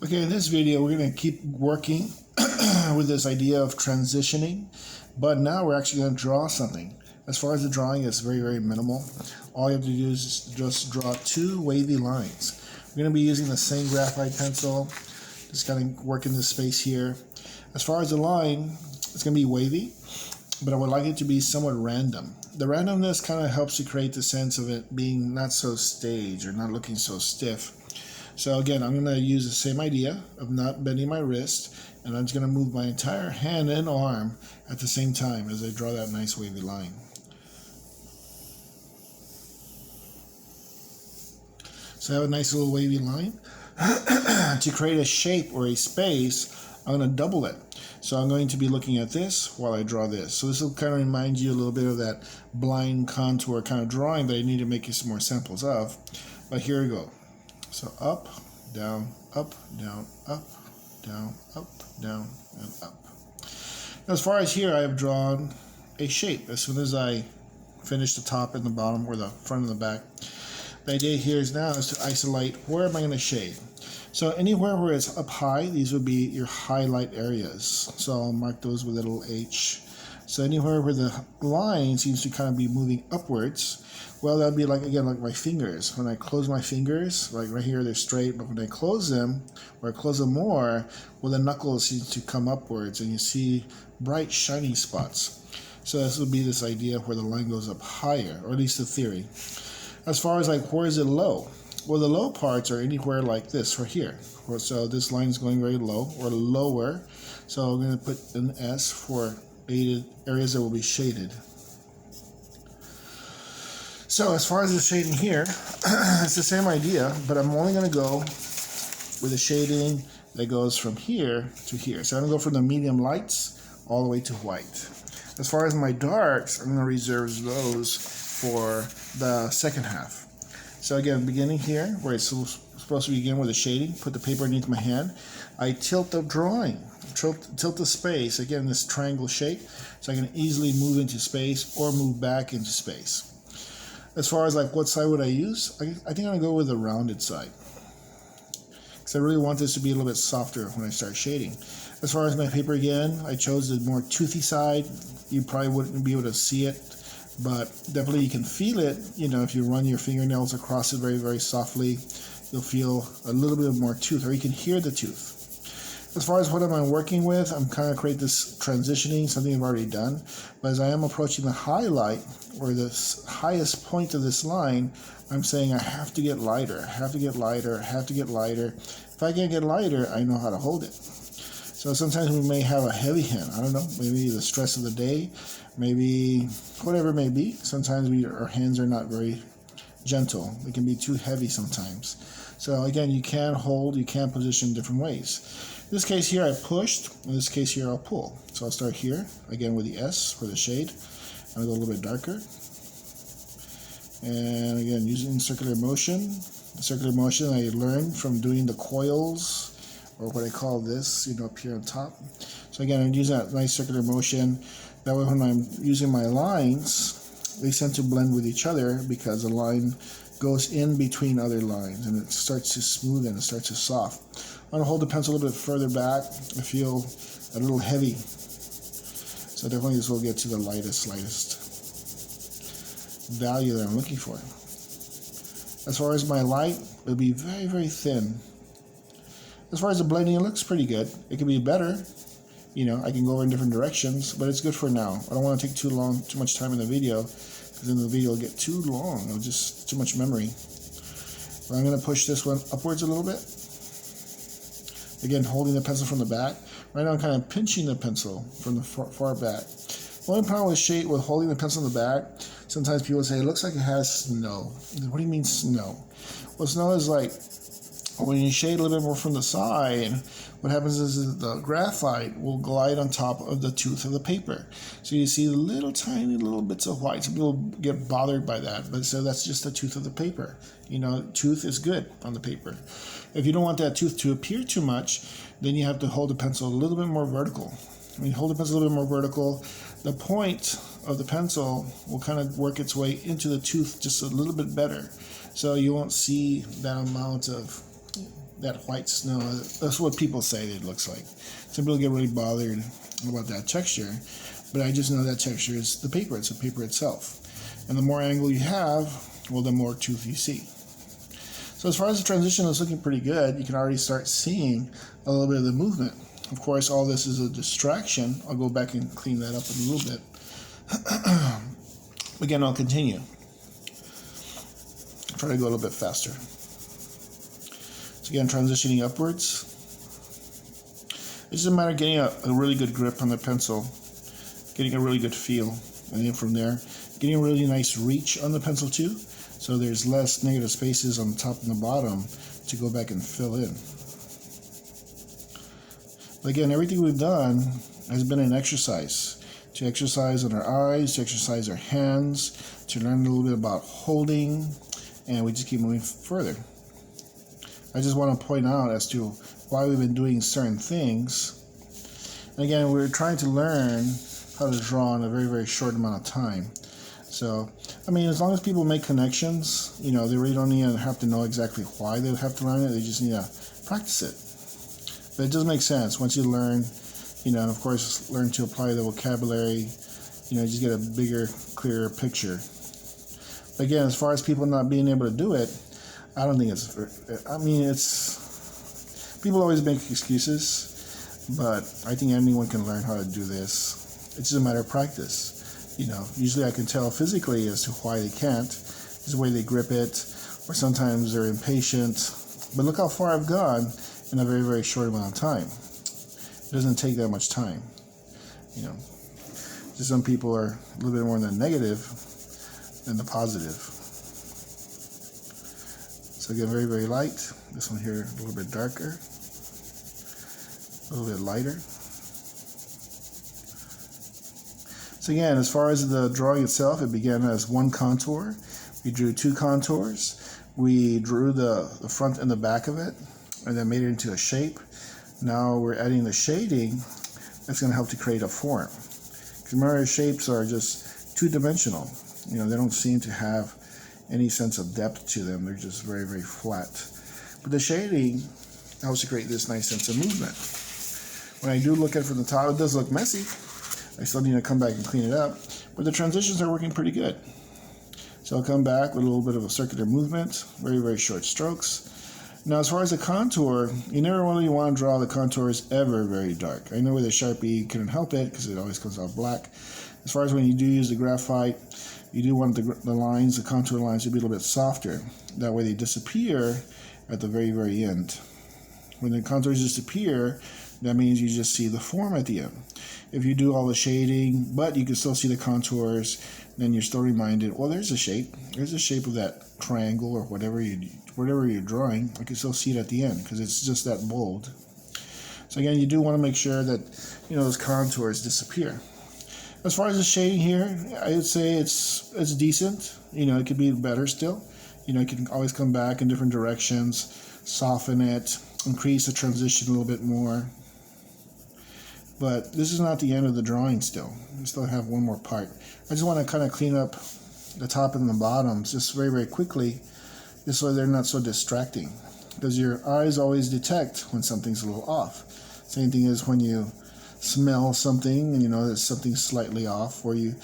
Okay, in this video, we're going to keep working with this idea of transitioning, but now we're actually going to draw something. As far as the drawing, it's very, very minimal. All you have to do is just draw two wavy lines. We're going to be using the same graphite pencil, just kind of working this space here. As far as the line, it's going to be wavy, but I would like it to be somewhat random. The randomness kind of helps to create the sense of it being not so staged or not looking so stiff. So again, I'm going to use the same idea of not bending my wrist, and I'm just going to move my entire hand and arm at the same time as I draw that nice wavy line. So I have a nice little wavy line. To create a shape or a space, I'm going to double it. So I'm going to be looking at this while I draw this. So this will kind of remind you a little bit of that blind contour kind of drawing that I need to make you some more samples of. But here we go. So up, down, up, down, up, down, up, down, and up. Now, as far as here, I have drawn a shape. As soon as I finish the top and the bottom, or the front and the back, the idea here is now is to isolate where am I going to shade. So anywhere where it's up high, these would be your highlight areas. So I'll mark those with a little H. So anywhere where the line seems to kind of be moving upwards, well, that'd be like, again, like my fingers. When I close my fingers, like right here, they're straight, but when I close them, or I close them more, well, the knuckles seem to come upwards, and you see bright, shiny spots. So this would be this idea where the line goes up higher, or at least the theory. As far as like, where is it low? Well, the low parts are anywhere like this, right here. So this line is going very low, or lower. So I'm going to put an S for areas that will be shaded. So as far as the shading here, it's the same idea, but I'm only going to go with a shading that goes from here to here. So I'm going to go from the medium lights all the way to white. As far as my darks, I'm going to reserve those for the second half. So again, beginning here, where it's supposed to begin with a shading, put the paper underneath my hand. I tilt the drawing, tilt the space, again, this triangle shape, so I can easily move into space or move back into space. As far as like what side would I use, I think I'm going to go with the rounded side, because I really want this to be a little bit softer when I start shading. As far as my paper, again, I chose the more toothy side. You probably wouldn't be able to see it, but definitely you can feel it. You know, if you run your fingernails across it very, very softly, you'll feel a little bit more tooth, or you can hear the tooth. As far as what am I working with, I'm kind of creating this transitioning, something I've already done. But as I am approaching the highlight, or the highest point of this line, I'm saying I have to get lighter, I have to get lighter, I have to get lighter. If I can't get lighter, I know how to hold it. So sometimes we may have a heavy hand. I don't know, maybe the stress of the day, maybe whatever it may be. Sometimes our hands are not very gentle. They can be too heavy sometimes. So again, you can hold, you can position different ways. In this case here, I pushed. In this case here, I'll pull. So I'll start here, again with the S for the shade. I'll go a little bit darker. And again, using circular motion. The circular motion I learned from doing the coils, or what I call this, you know, up here on top. So again, I'm using that nice circular motion. That way when I'm using my lines, they tend to blend with each other because the line goes in between other lines and it starts to smoothen, it starts to soft. I'm going to hold the pencil a little bit further back. I feel a little heavy. So definitely this will get to the lightest value that I'm looking for. As far as my light, it'll be very, very thin. As far as the blending, it looks pretty good. It could be better. You know, I can go in different directions, but it's good for now. I don't want to take too much time in the video, because then the video will get too long. It'll just too much memory. But I'm going to push this one upwards a little bit. Again, holding the pencil from the back. Right now I'm kind of pinching the pencil from the far back. The only problem with holding the pencil in the back, sometimes people say, it looks like it has snow. What do you mean snow? Well, snow is like, when you shade a little bit more from the side, what happens is the graphite will glide on top of the tooth of the paper. So you see tiny little bits of white. Some people get bothered by that, but so that's just the tooth of the paper. You know, tooth is good on the paper. If you don't want that tooth to appear too much, then you have to hold the pencil a little bit more vertical. When you hold the pencil a little bit more vertical, the point of the pencil will kind of work its way into the tooth just a little bit better. So you won't see that amount of that white snow. That's what people say it looks like. Some people get really bothered about that texture, but I just know that texture is the paper. It's the paper itself. And the more angle you have, well, the more tooth you see. So as far as the transition is looking pretty good, you can already start seeing a little bit of the movement. Of course, all this is a distraction. I'll go back and clean that up in a little bit. Again, I'll continue. Try to go a little bit faster. So again, transitioning upwards. It's just a matter of getting a really good grip on the pencil, getting a really good feel, and then from there, getting a really nice reach on the pencil too, so there's less negative spaces on the top and the bottom to go back and fill in. But again, everything we've done has been an exercise. To exercise on our eyes, to exercise our hands, to learn a little bit about holding, and we just keep moving further. I just want to point out as to why we've been doing certain things. And again, we're trying to learn how to draw in a very, very short amount of time. So, I mean, as long as people make connections, you know, they really don't even have to know exactly why they have to learn it. They just need to practice it. But it does make sense once you learn, you know, and of course, learn to apply the vocabulary, you know, just get a bigger, clearer picture. But again, as far as people not being able to do it, I don't think it's, people always make excuses, but I think anyone can learn how to do this. It's just a matter of practice. You know, usually I can tell physically as to why they can't. It's the way they grip it, or sometimes they're impatient. But look how far I've gone in a very, very short amount of time. It doesn't take that much time. You know, just some people are a little bit more in the negative than the positive. So again, very, very light. This one here a little bit darker, a little bit lighter. So again, as far as the drawing itself, it began as one contour. We drew two contours. We drew the front and the back of it, and then made it into a shape. Now we're adding the shading that's going to help to create a form. Because remember, shapes are just two-dimensional. You know, they don't seem to have any sense of depth to them. They're just very, very flat. But the shading helps to create this nice sense of movement. When I do look at it from the top, it does look messy. I still need to come back and clean it up. But the transitions are working pretty good. So I'll come back with a little bit of a circular movement, very, very short strokes. Now, as far as the contour, you never really want to draw the contours ever very dark. I know with a Sharpie you couldn't help it because it always comes out black. As far as when you do use the graphite, you do want the lines, the contour lines, to be a little bit softer. That way they disappear at the very, very end. When the contours disappear, that means you just see the form at the end. If you do all the shading, but you can still see the contours, then you're still reminded, well, there's a shape. There's a shape of that triangle or whatever you're drawing. I can still see it at the end because it's just that bold. So again, you do want to make sure that, you know, those contours disappear. As far as the shading here, I would say it's decent. You know, it could be better still. You know, you can always come back in different directions, soften it, increase the transition a little bit more. But this is not the end of the drawing still. We still have one more part. I just want to kind of clean up the top and the bottoms just very, very quickly, just so they're not so distracting. Because your eyes always detect when something's a little off. Same thing as when you smell something and you know there's something slightly off, or you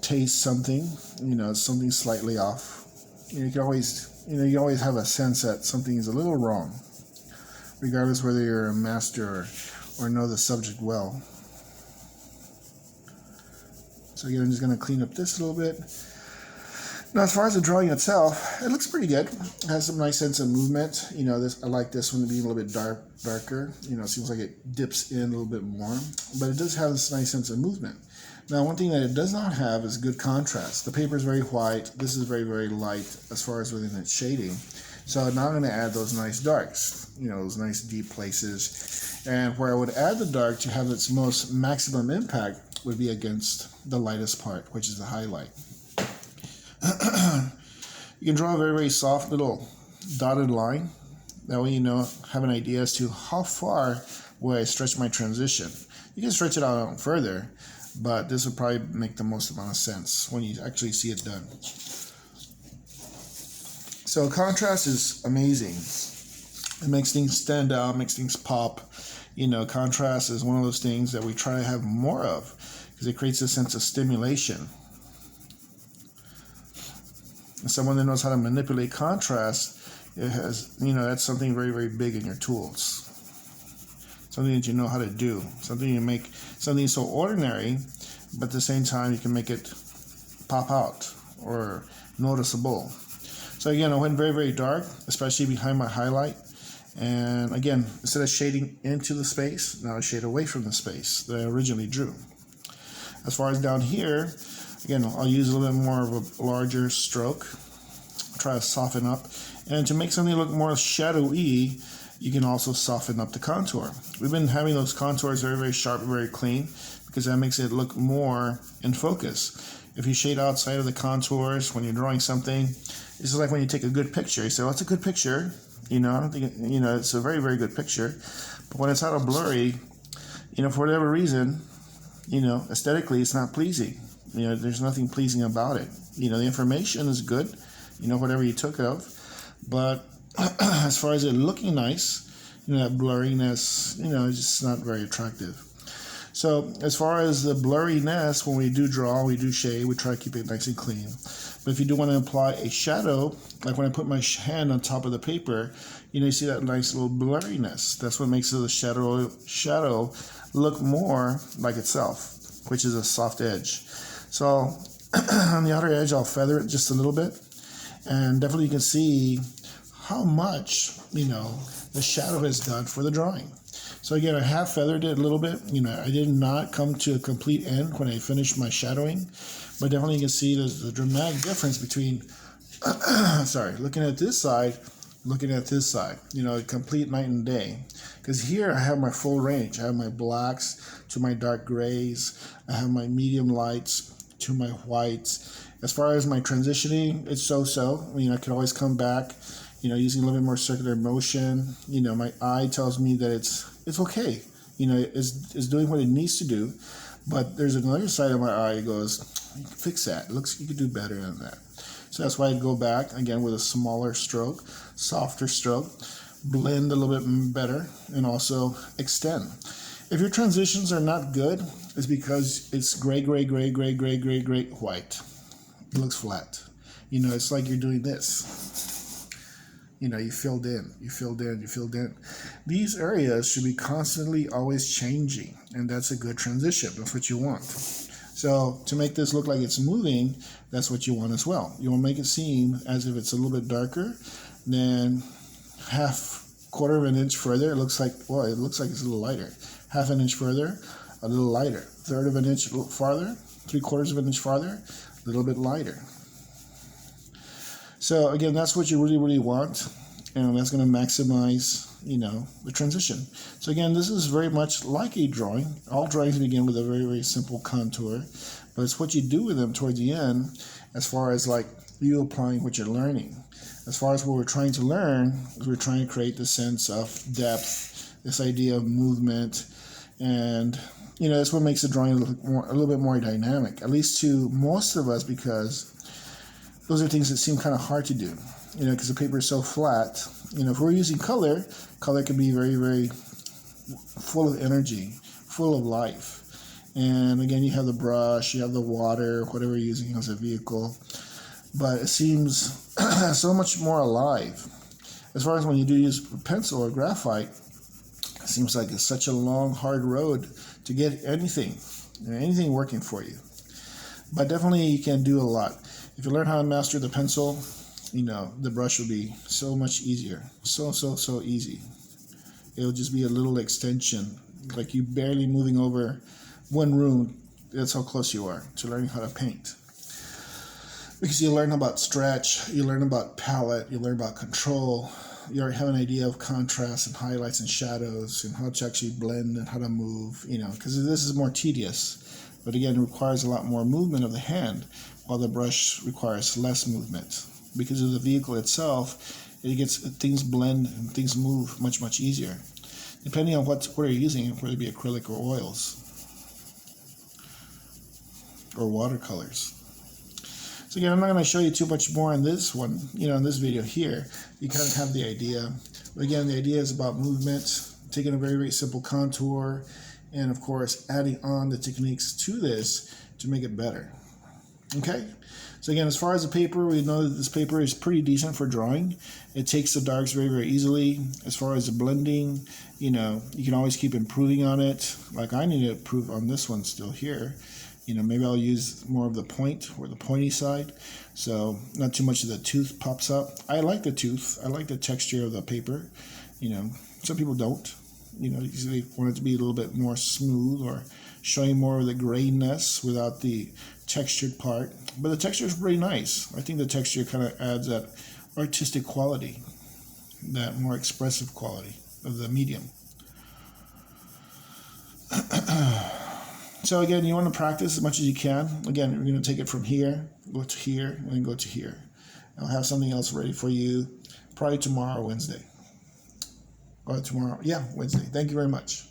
taste something, you know, something slightly off. You can always, you know, you always have a sense that something is a little wrong, regardless whether you're a master or know the subject well. So again, I'm just going to clean up this a little bit. Now, as far as the drawing itself, it looks pretty good. It has some nice sense of movement. You know, I like this one to be a little bit darker. You know, it seems like it dips in a little bit more, but it does have this nice sense of movement. Now, one thing that it does not have is good contrast. The paper is very white. This is very, very light as far as within its shading. So now I'm going to add those nice darks, you know, those nice deep places. And where I would add the dark to have its most maximum impact would be against the lightest part, which is the highlight. You can draw a very, very soft little dotted line. That way you know, have an idea as to how far will I stretch my transition. You can stretch it out further, but this would probably make the most amount of sense when you actually see it done. So contrast is amazing. It makes things stand out, makes things pop. You know, contrast is one of those things that we try to have more of because it creates a sense of stimulation. And someone that knows how to manipulate contrast, it has, you know, that's something very, very big in your tools. Something that you know how to do. Something you make, something so ordinary, but at the same time you can make it pop out or noticeable. So again, I went very, very dark, especially behind my highlight. And again, instead of shading into the space, now I shade away from the space that I originally drew. As far as down here, again, I'll use a little bit more of a larger stroke. Try to soften up. And to make something look more shadowy, you can also soften up the contour. We've been having those contours very, very sharp, very clean, because that makes it look more in focus. If you shade outside of the contours when you're drawing something, it's just like when you take a good picture. You say, well, it's a good picture. You know, I don't think, you know, it's a very, very good picture. But when it's out of blurry, you know, for whatever reason, you know, aesthetically, it's not pleasing. You know, there's nothing pleasing about it. You know, the information is good, you know, whatever you took of. But as far as it looking nice, you know, that blurriness, you know, it's just not very attractive. So as far as the blurriness, when we do draw, we do shade, we try to keep it nice and clean. But if you do want to apply a shadow, like when I put my hand on top of the paper, you know, you see that nice little blurriness. That's what makes the shadow look more like itself, which is a soft edge. So on the outer edge, I'll feather it just a little bit. And definitely you can see how much, you know, the shadow has done for the drawing. So again, I have feathered it a little bit. You know, I did not come to a complete end when I finished my shadowing, but definitely you can see there's a dramatic difference between, looking at this side, looking at this side, you know, a complete night and day. Because here I have my full range. I have my blacks to my dark grays. I have my medium lights to my whites. As far as my transitioning, it's so-so. I mean, I can always come back, you know, using a little bit more circular motion. You know, my eye tells me that it's okay. You know, it's doing what it needs to do. But there's another side of my eye that goes, fix that. It looks, you could do better than that. So that's why I go back, again, with a smaller stroke, softer stroke, blend a little bit better, and also extend. If your transitions are not good, it's because it's gray, gray, gray, gray, gray, gray, gray, white. It looks flat. You know, it's like you're doing this. You know, you filled in, you filled in, you filled in. These areas should be constantly always changing, and that's a good transition. That's what you want. So to make this look like it's moving, that's what you want as well. You want to make it seem as if it's a little bit darker, then quarter of an inch further, it looks like, well, it looks like it's a little lighter. Half an inch further, a little lighter. Third of an inch farther, 3/4 of an inch farther, a little bit lighter. So again, that's what you really, really want, and that's going to maximize, you know, the transition. So again, this is very much like a drawing. All drawings begin with a very, very simple contour, but it's what you do with them towards the end, as far as like you applying what you're learning. As far as what we're trying to learn, we're trying to create the sense of depth, this idea of movement, and you know, that's what makes the drawing a little bit more dynamic, at least to most of us, because those are things that seem kind of hard to do, you know, because the paper is so flat. You know, if we're using color can be very, very full of energy, full of life. And again, you have the brush, you have the water, whatever you're using as a vehicle, but it seems so much more alive. As far as when you do use pencil or graphite, it seems like it's such a long, hard road to get anything working for you. But definitely you can do a lot. If you learn how to master the pencil, you know, the brush will be so much easier. So easy. It'll just be a little extension, like you barely moving over one room. That's how close you are to learning how to paint. Because you learn about stretch, you learn about palette, you learn about control, you already have an idea of contrast and highlights and shadows and how to actually blend and how to move, you know, because this is more tedious. But again, it requires a lot more movement of the hand, while the brush requires less movement. Because of the vehicle itself, it gets things blend and things move much, much easier. Depending on what you're using, whether it be acrylic or oils or watercolors. So again, I'm not going to show you too much more in this one, in this video here. You kind of have the idea. But again, the idea is about movement, taking a very, very simple contour, and of course, adding on the techniques to this to make it better. Okay? So again, as far as the paper, we know that this paper is pretty decent for drawing. It takes the darks very, very easily. As far as the blending, you can always keep improving on it. Like I need to improve on this one still here. Maybe I'll use more of the point or the pointy side. So not too much of the tooth pops up. I like the tooth. I like the texture of the paper. Some people don't. They want it to be a little bit more smooth or showing more of the grayness without the textured part. But the texture is pretty nice. I think the texture kind of adds that artistic quality, that more expressive quality of the medium. So again, you want to practice as much as you can. Again, we're going to take it from here, go to here, and then go to here. I'll have something else ready for you probably tomorrow or Wednesday. Or tomorrow, yeah, Wednesday. Thank you very much.